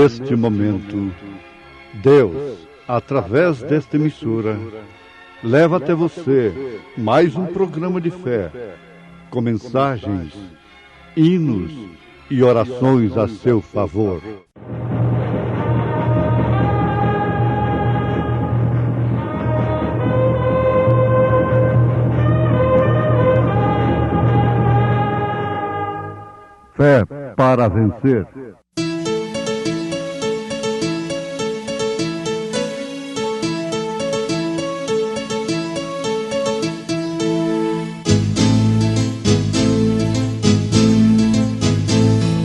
Neste momento, Deus, através desta emissora, leva até você mais um programa de fé, com mensagens, hinos e orações a seu favor. Fé para vencer.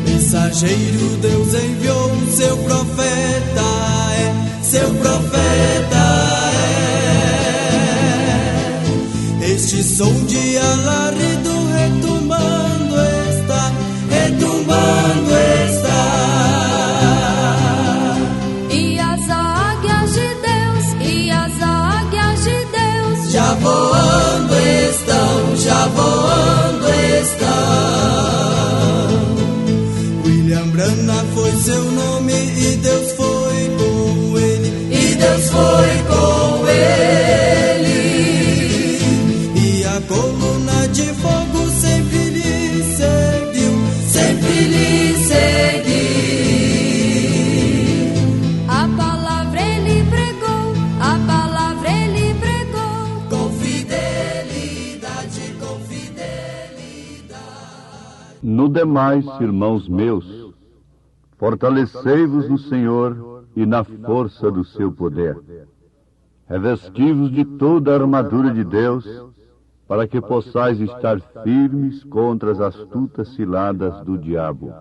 Mensageiro, Deus enviou seu profeta, seu profeta é. Este som de alarido retumbando está, retumbando está. E as águias de Deus, e as águias de Deus já voando estão, já voando estão. Brana foi seu nome e Deus foi com ele, e Deus foi com ele. E a coluna de fogo sempre lhe seguiu, sempre lhe seguiu. A palavra ele pregou, a palavra ele pregou, com fidelidade, com fidelidade. No demais, irmãos meus, fortalecei-vos no Senhor e na força do seu poder. Revesti-vos de toda a armadura de Deus, para que possais estar firmes contra as astutas ciladas do diabo.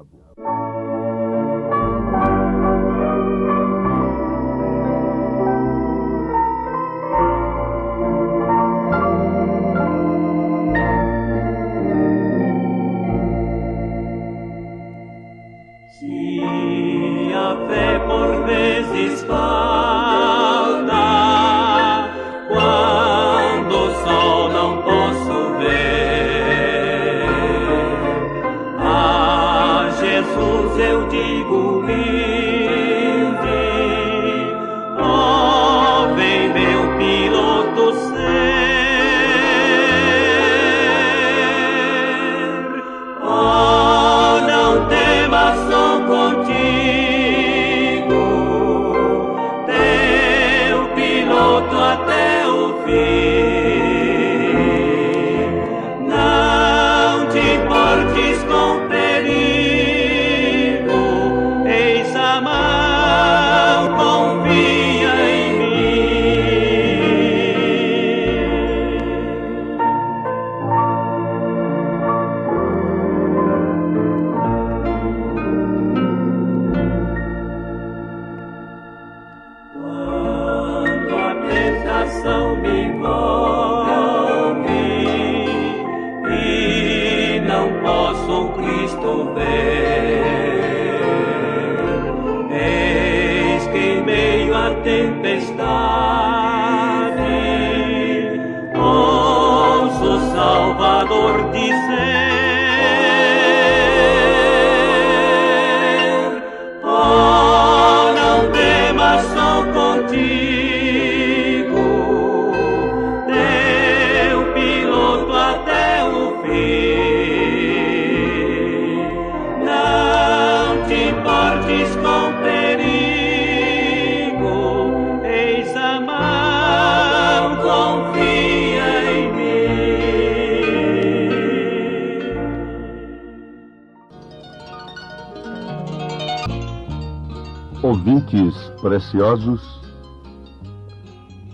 Ouvintes preciosos,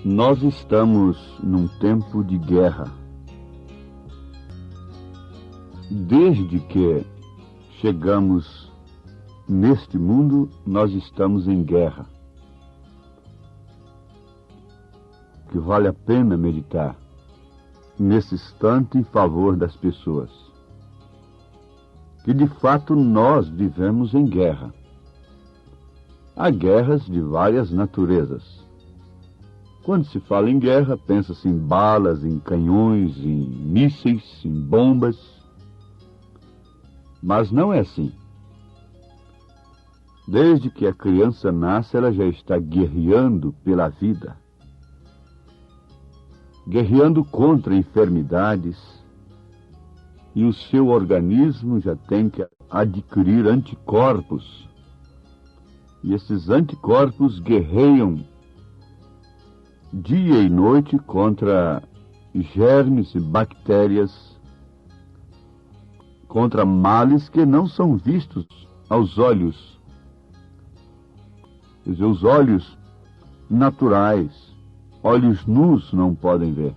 nós estamos num tempo de guerra. Desde que chegamos neste mundo, nós estamos em guerra. Que vale a pena meditar nesse instante em favor das pessoas. Que de fato nós vivemos em guerra. Há guerras de várias naturezas. Quando se fala em guerra, pensa-se em balas, em canhões, em mísseis, em bombas. Mas não é assim. Desde que a criança nasce, ela já está guerreando pela vida, guerreando contra enfermidades, e o seu organismo já tem que adquirir anticorpos. E esses anticorpos guerreiam dia e noite contra germes e bactérias, contra males que não são vistos aos olhos. Quer dizer, os olhos naturais, olhos nus não podem ver.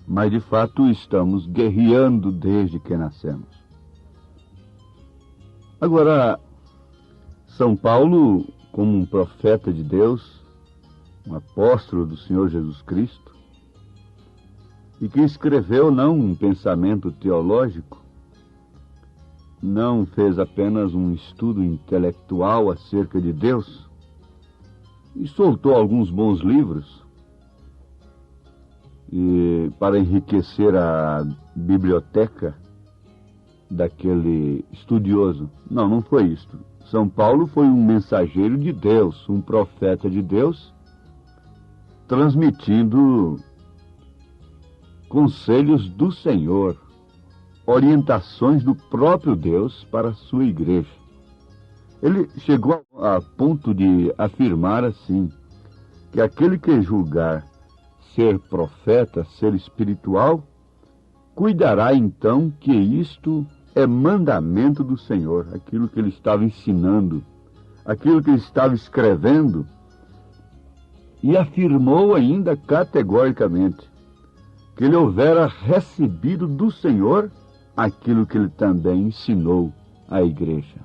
Mas, de fato, estamos guerreando desde que nascemos. Agora, São Paulo, como um profeta de Deus, um apóstolo do Senhor Jesus Cristo, e que escreveu não um pensamento teológico, não fez apenas um estudo intelectual acerca de Deus, e soltou alguns bons livros para enriquecer a biblioteca daquele estudioso. Não foi isto. São Paulo foi um mensageiro de Deus, um profeta de Deus, transmitindo conselhos do Senhor, orientações do próprio Deus para a sua igreja. Ele chegou a ponto de afirmar assim, que aquele que julgar ser profeta, ser espiritual, cuidará então que isto é mandamento do Senhor, aquilo que ele estava ensinando, aquilo que ele estava escrevendo, e afirmou ainda categoricamente que ele houvera recebido do Senhor aquilo que ele também ensinou à igreja.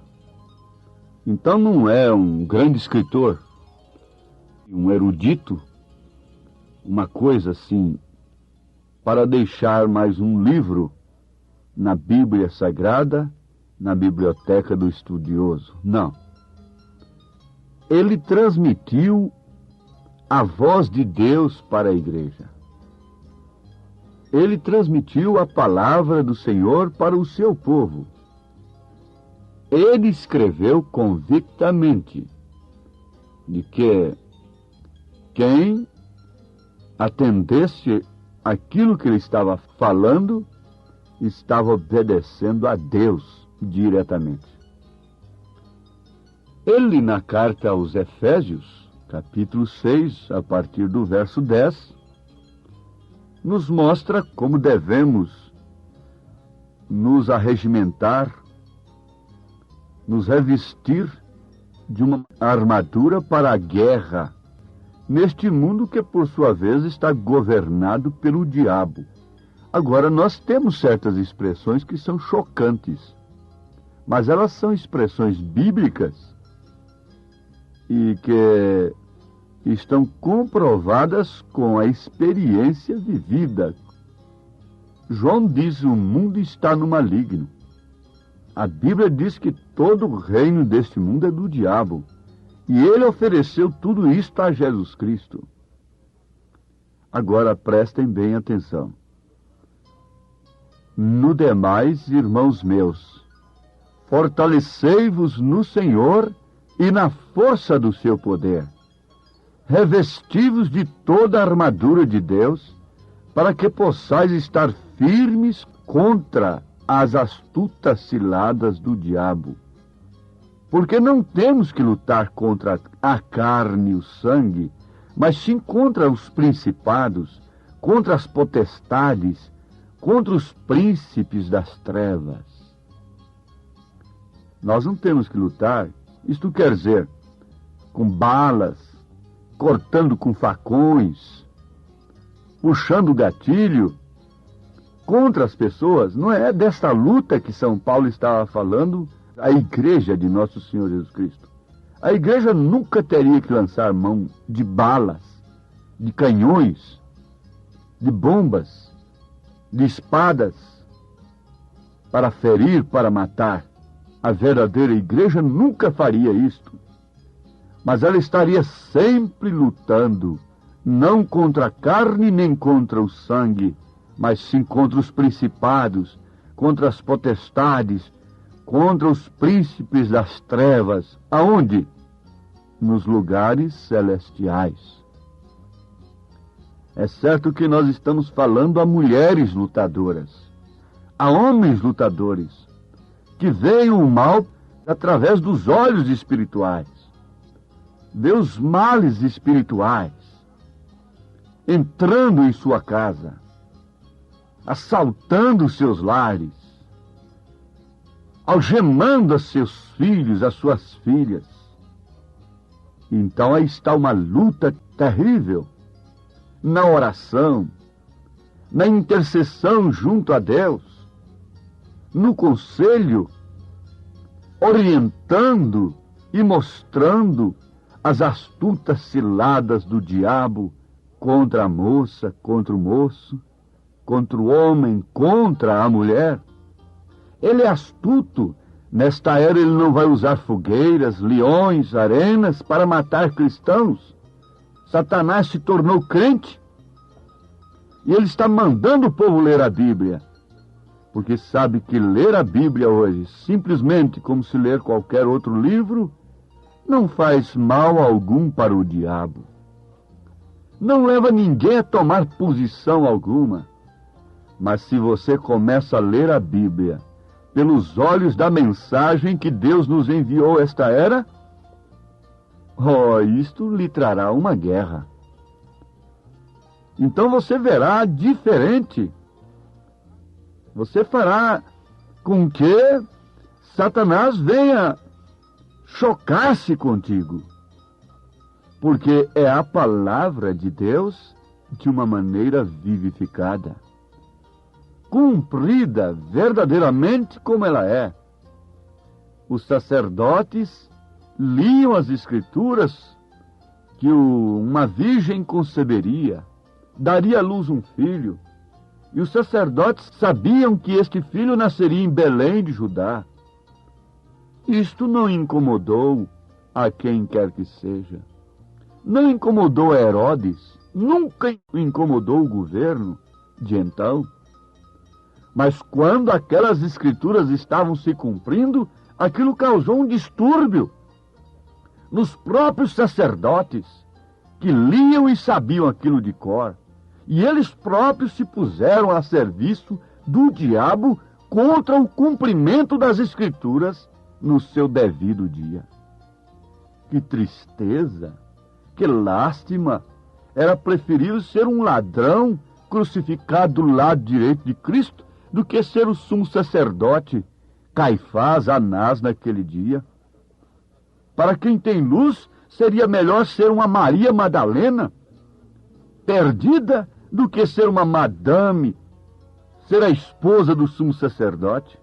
Então não é um grande escritor, um erudito, uma coisa assim, para deixar mais um livro na Bíblia Sagrada, na biblioteca do estudioso. Não. Ele transmitiu a voz de Deus para a igreja. Ele transmitiu a palavra do Senhor para o seu povo. Ele escreveu convictamente de que quem atendesse aquilo que ele estava falando estava obedecendo a Deus diretamente. Ele, na carta aos Efésios, capítulo 6, a partir do verso 10, nos mostra como devemos nos arregimentar, nos revestir de uma armadura para a guerra, neste mundo que, por sua vez, está governado pelo diabo. Agora, nós temos certas expressões que são chocantes, mas elas são expressões bíblicas e que estão comprovadas com a experiência vivida. João diz: o mundo está no maligno. A Bíblia diz que todo o reino deste mundo é do diabo. E ele ofereceu tudo isto a Jesus Cristo. Agora prestem bem atenção. No demais, irmãos meus, fortalecei-vos no Senhor e na força do seu poder. Revesti-vos de toda a armadura de Deus, para que possais estar firmes contra as astutas ciladas do diabo. Porque não temos que lutar contra a carne e o sangue, mas sim contra os principados, contra as potestades, contra os príncipes das trevas. Nós não temos que lutar, isto quer dizer, com balas, cortando com facões, puxando o gatilho contra as pessoas. Não é desta luta que São Paulo estava falando a igreja de nosso Senhor Jesus Cristo. A igreja nunca teria que lançar mão de balas, de canhões, de bombas, de espadas, para ferir, para matar. A verdadeira igreja nunca faria isto. Mas ela estaria sempre lutando, não contra a carne nem contra o sangue, mas sim contra os principados, contra as potestades, contra os príncipes das trevas. Aonde? Nos lugares celestiais. É certo que nós estamos falando a mulheres lutadoras, a homens lutadores, que veem o mal através dos olhos espirituais, vê os males espirituais entrando em sua casa, assaltando os seus lares, algemando a seus filhos, as suas filhas. Então aí está uma luta terrível na oração, na intercessão junto a Deus, no conselho, orientando e mostrando as astutas ciladas do diabo contra a moça, contra o moço, contra o homem, contra a mulher. Ele é astuto. Nesta era ele não vai usar fogueiras, leões, arenas para matar cristãos. Satanás se tornou crente e ele está mandando o povo ler a Bíblia, porque sabe que ler a Bíblia hoje, simplesmente como se ler qualquer outro livro, não faz mal algum para o diabo. Não leva ninguém a tomar posição alguma. Mas se você começa a ler a Bíblia pelos olhos da mensagem que Deus nos enviou esta era, isto lhe trará uma guerra. Então você verá diferente. Você fará com que Satanás venha chocar-se contigo, porque é a palavra de Deus de uma maneira vivificada, cumprida verdadeiramente como ela é. Os sacerdotes liam as Escrituras que uma virgem conceberia, daria à luz um filho, e os sacerdotes sabiam que este filho nasceria em Belém de Judá. Isto não incomodou a quem quer que seja. Não incomodou a Herodes, nunca incomodou o governo de então. Mas quando aquelas escrituras estavam se cumprindo, aquilo causou um distúrbio nos próprios sacerdotes, que liam e sabiam aquilo de cor. E eles próprios se puseram a serviço do diabo contra o cumprimento das escrituras no seu devido dia. Que tristeza, que lástima! Era preferível ser um ladrão crucificado do lado direito de Cristo do que ser o sumo sacerdote Caifás, Anás naquele dia. Para quem tem luz, seria melhor ser uma Maria Madalena perdida do que ser uma madame, ser a esposa do sumo sacerdote.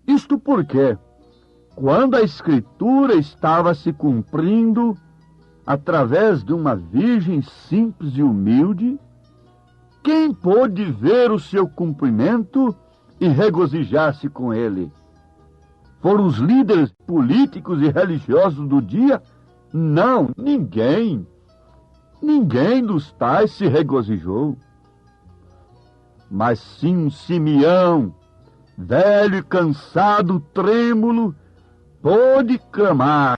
Isto porque, quando a Escritura estava se cumprindo através de uma virgem simples e humilde, quem pôde ver o seu cumprimento e regozijar-se com ele? Foram os líderes políticos e religiosos do dia? Não, ninguém. Ninguém dos tais se regozijou. Mas sim um Simeão, velho e cansado, trêmulo, pôde clamar,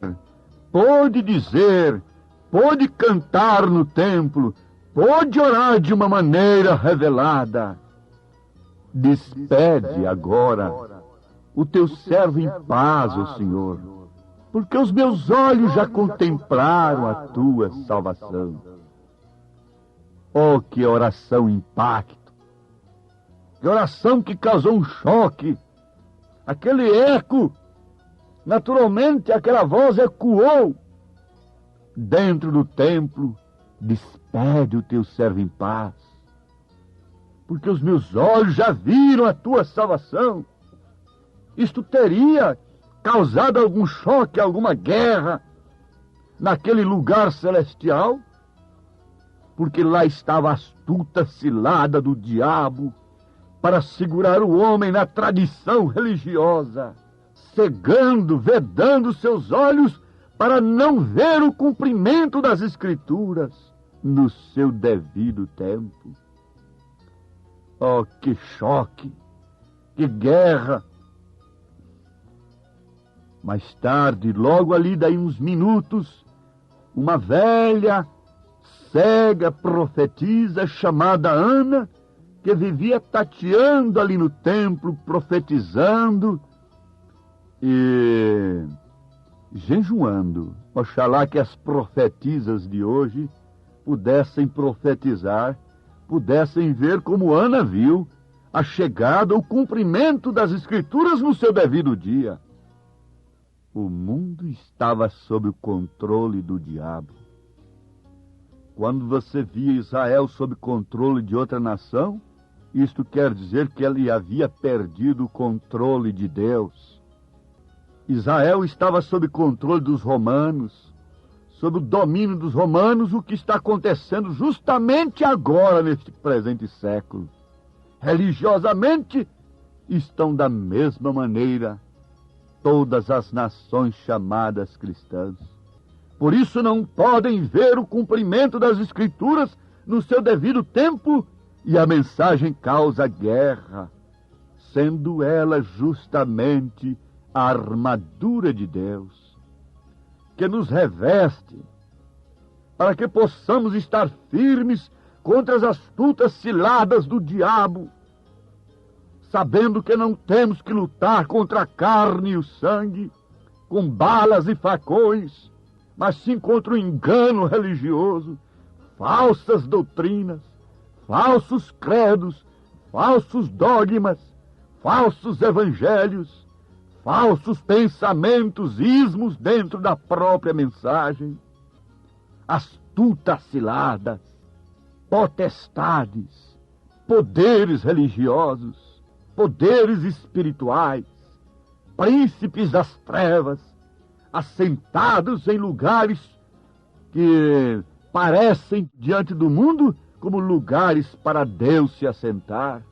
pôde dizer, pôde cantar no templo, pôde orar de uma maneira revelada. Despede agora o teu servo em paz, ó Senhor, porque os meus olhos já contemplaram a tua salvação. Oh, que oração impacto! Que oração que causou um choque! Aquele eco, naturalmente aquela voz ecoou dentro do templo. Despede o teu servo em paz, porque os meus olhos já viram a tua salvação. Isto teria causado algum choque, alguma guerra naquele lugar celestial, porque lá estava a astuta cilada do diabo para segurar o homem na tradição religiosa, cegando, vedando seus olhos para não ver o cumprimento das Escrituras no seu devido tempo. Oh, que choque, que guerra, Mais tarde, logo ali, daí uns minutos, uma velha, cega profetisa chamada Ana, que vivia tateando ali no templo, profetizando e jejuando. Oxalá que as profetisas de hoje pudessem profetizar, pudessem ver como Ana viu a chegada, o cumprimento das Escrituras no seu devido dia. O mundo estava sob o controle do diabo. Quando você via Israel sob controle de outra nação, isto quer dizer que ele havia perdido o controle de Deus. Israel estava sob controle dos romanos, sob o domínio dos romanos, o que está acontecendo justamente agora, neste presente século. Religiosamente, estão da mesma maneira todas as nações chamadas cristãs. Por isso não podem ver o cumprimento das Escrituras no seu devido tempo, e a mensagem causa guerra, sendo ela justamente a armadura de Deus, que nos reveste, para que possamos estar firmes contra as astutas ciladas do diabo, sabendo que não temos que lutar contra a carne e o sangue, com balas e facões, mas sim contra o engano religioso, falsas doutrinas, falsos credos, falsos dogmas, falsos evangelhos, falsos pensamentos, ismos dentro da própria mensagem, astutas ciladas, potestades, poderes religiosos, poderes espirituais, príncipes das trevas, assentados em lugares que parecem diante do mundo como lugares para Deus se assentar.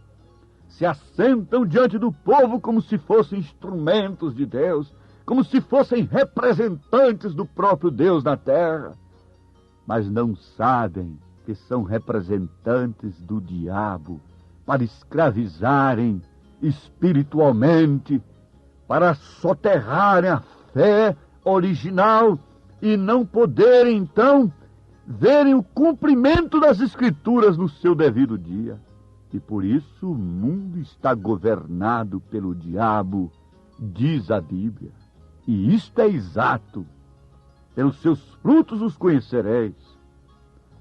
Se assentam diante do povo como se fossem instrumentos de Deus, como se fossem representantes do próprio Deus na terra, mas não sabem que são representantes do diabo para escravizarem espiritualmente, para soterrarem a fé original e não poderem, então, verem o cumprimento das Escrituras no seu devido dia. E por isso o mundo está governado pelo diabo, diz a Bíblia. E isto é exato. Pelos seus frutos os conhecereis.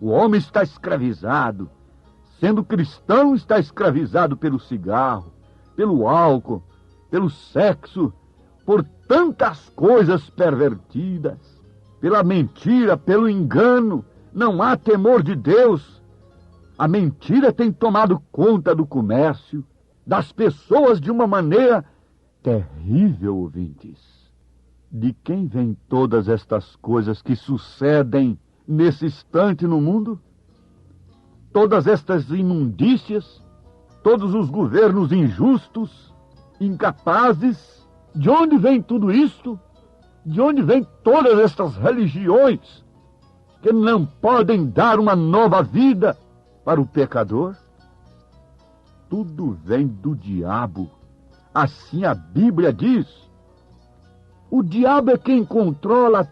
O homem está escravizado. Sendo cristão, está escravizado pelo cigarro, pelo álcool, pelo sexo, por tantas coisas pervertidas, pela mentira, pelo engano. Não há temor de Deus. A mentira tem tomado conta do comércio, das pessoas de uma maneira terrível, ouvintes. De quem vêm todas estas coisas que sucedem nesse instante no mundo? Todas estas imundícias, todos os governos injustos, incapazes. De onde vem tudo isto? De onde vêm todas estas religiões que não podem dar uma nova vida para o pecador? Tudo vem do diabo. Assim a Bíblia diz. O diabo é quem controla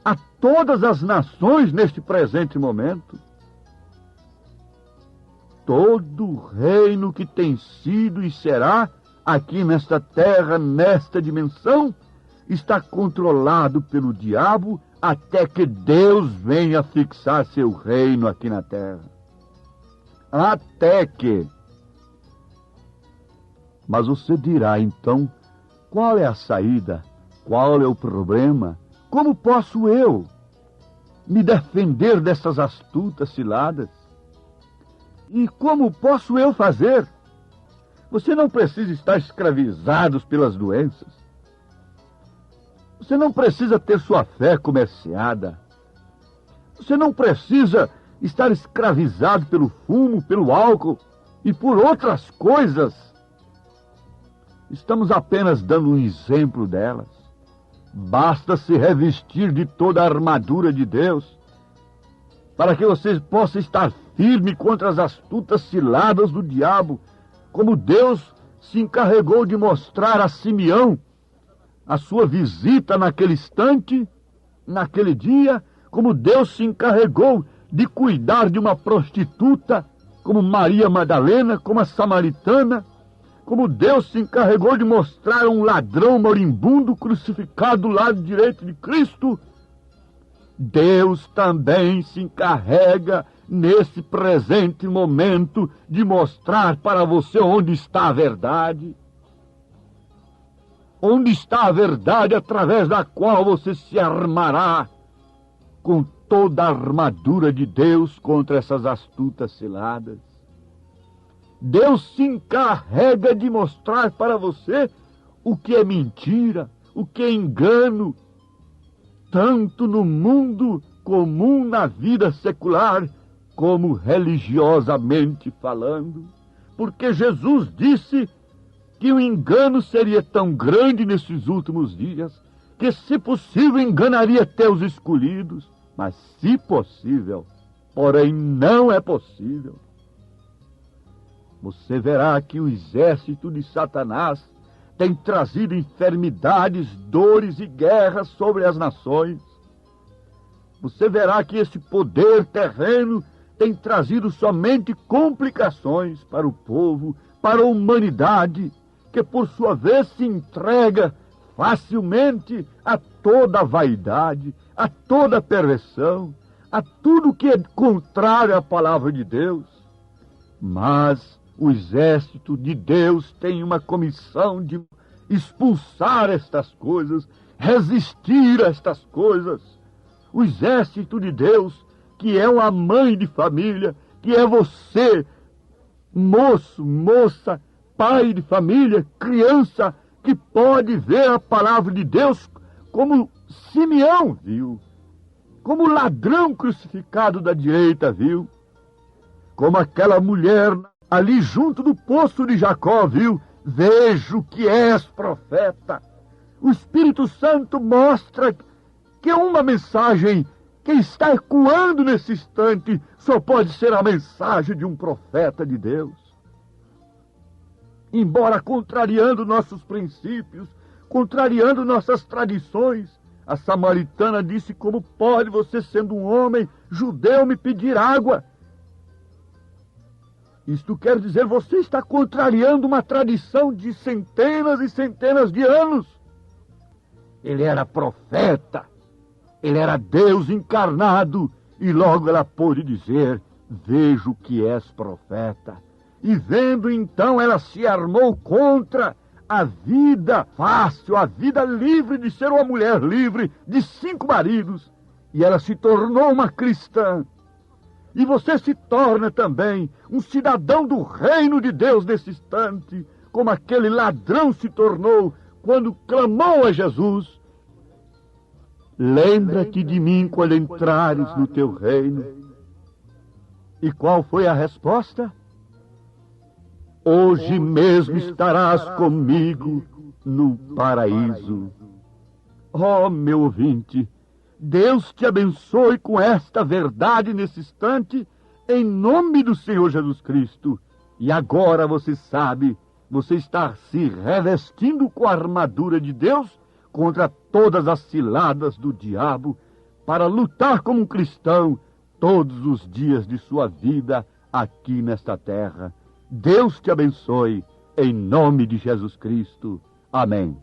a todas as nações neste presente momento. Todo reino que tem sido e será aqui nesta terra, nesta dimensão, está controlado pelo diabo até que Deus venha fixar seu reino aqui na terra. Até que. Mas você dirá, então, qual é a saída? Qual é o problema? Como posso eu me defender dessas astutas ciladas? E como posso eu fazer? Você não precisa estar escravizado pelas doenças. Você não precisa ter sua fé comerciada. Você não precisa estar escravizado pelo fumo, pelo álcool e por outras coisas. Estamos apenas dando um exemplo delas. Basta se revestir de toda a armadura de Deus para que você possa estar firme contra as astutas ciladas do diabo, como Deus se encarregou de mostrar a Simeão a sua visita naquele instante, naquele dia, como Deus se encarregou de cuidar de uma prostituta, como Maria Madalena, como a samaritana, como Deus se encarregou de mostrar um ladrão moribundo crucificado do lado direito de Cristo, Deus também se encarrega nesse presente momento de mostrar para você onde está a verdade. Onde está a verdade através da qual você se armará com toda a armadura de Deus contra essas astutas ciladas. Deus se encarrega de mostrar para você o que é mentira, o que é engano, tanto no mundo comum, na vida secular, como religiosamente falando. Porque Jesus disse que o engano seria tão grande nesses últimos dias, que, se possível, enganaria até os escolhidos. Mas, se possível, porém não é possível. Você verá que o exército de Satanás tem trazido enfermidades, dores e guerras sobre as nações. Você verá que esse poder terreno tem trazido somente complicações para o povo, para a humanidade, que por sua vez se entrega facilmente a toda a vaidade, a toda a perversão, a tudo que é contrário à palavra de Deus. Mas o exército de Deus tem uma comissão de expulsar estas coisas, resistir a estas coisas. O exército de Deus, que é uma mãe de família, que é você, moço, moça, pai de família, criança, que pode ver a palavra de Deus como Simeão viu, como o ladrão crucificado da direita viu, como aquela mulher ali junto do poço de Jacó viu. Vejo que és profeta. O Espírito Santo mostra que uma mensagem que está ecoando nesse instante só pode ser a mensagem de um profeta de Deus. Embora contrariando nossos princípios, contrariando nossas tradições, a samaritana disse: como pode você, sendo um homem judeu, me pedir água? Isto quer dizer, você está contrariando uma tradição de centenas e centenas de anos. Ele era profeta, ele era Deus encarnado, e logo ela pôde dizer: vejo que és profeta. E vendo então, ela se armou contra a vida fácil, a vida livre de ser uma mulher livre de 5 maridos. E ela se tornou uma cristã. E você se torna também um cidadão do reino de Deus nesse instante, como aquele ladrão se tornou quando clamou a Jesus: lembra-te de mim quando entrares no teu reino. E qual foi a resposta? Hoje mesmo estarás comigo no paraíso. Oh, meu ouvinte, Deus te abençoe com esta verdade nesse instante, em nome do Senhor Jesus Cristo. E agora você sabe, você está se revestindo com a armadura de Deus contra todas as ciladas do diabo, para lutar como um cristão todos os dias de sua vida aqui nesta terra. Deus te abençoe, em nome de Jesus Cristo. Amém.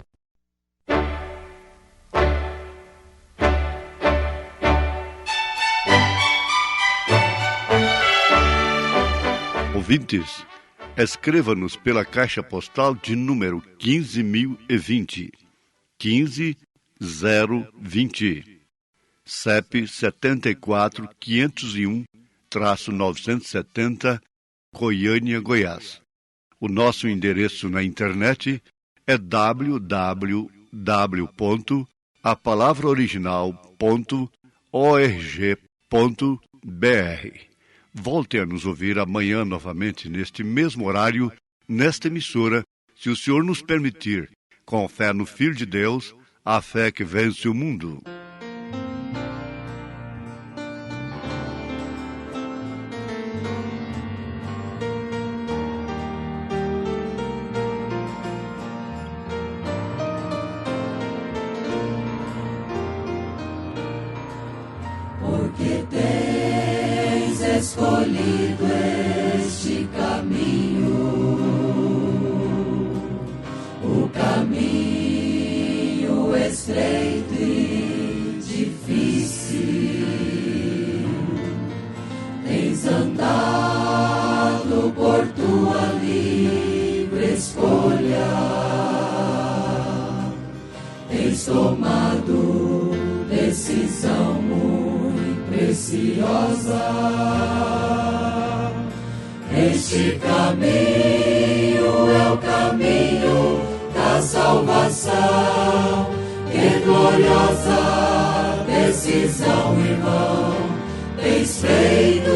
Ouvintes, escreva-nos pela caixa postal de número 15.020, 15020, CEP 74.501-970, Goiânia, Goiás. O nosso endereço na internet é www.apalavraoriginal.org.br. Volte a nos ouvir amanhã novamente neste mesmo horário, nesta emissora, se o Senhor nos permitir, com fé no Filho de Deus, a fé que vence o mundo. escolhido este caminho, o caminho estreito e difícil. Tens andado por tua livre escolha, tens tomado decisão muito preciosa. Este caminho é o caminho da salvação. Que gloriosa decisão, irmão, tens feito,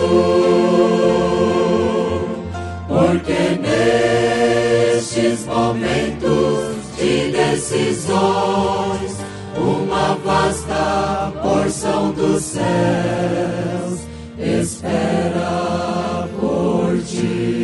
porque nestes momentos de decisões, uma vasta porção dos céus espera por ti.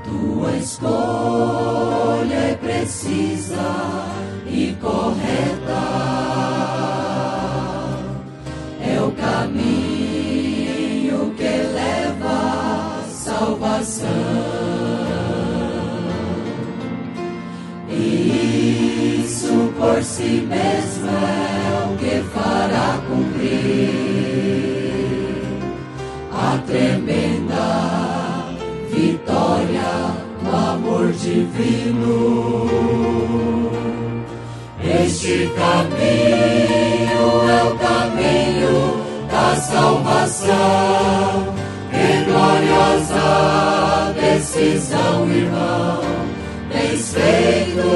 Tua escolha é precisa e correta, é o caminho que leva à salvação, e isso por si mesmo é o que fará cumprir a tremenda vitória no amor divino. Este caminho é o caminho da salvação. Que gloriosa decisão, irmão, tens feito,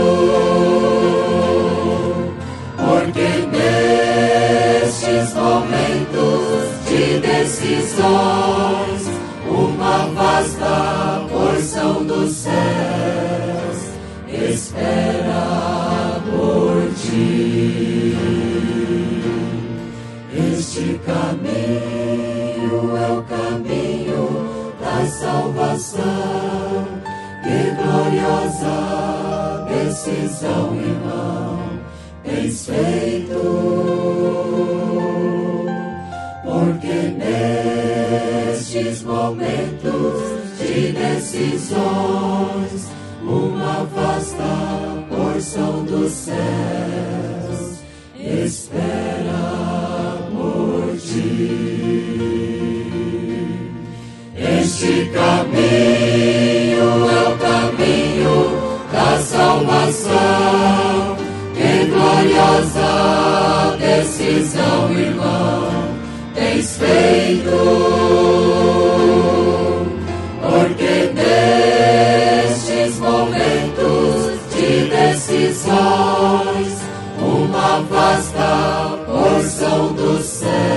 porque nestes momentos de decisões, uma vasta porção dos céus espera por ti. Este caminho é o caminho da salvação. Que gloriosa decisão, irmão, tens feito, porque nestes momentos de decisões, uma vasta porção dos céus espera por ti. Este caminho é o caminho da salvação. Que gloriosa decisão, irmão, tens feito, porque nestes momentos de decisões, uma vasta porção do céu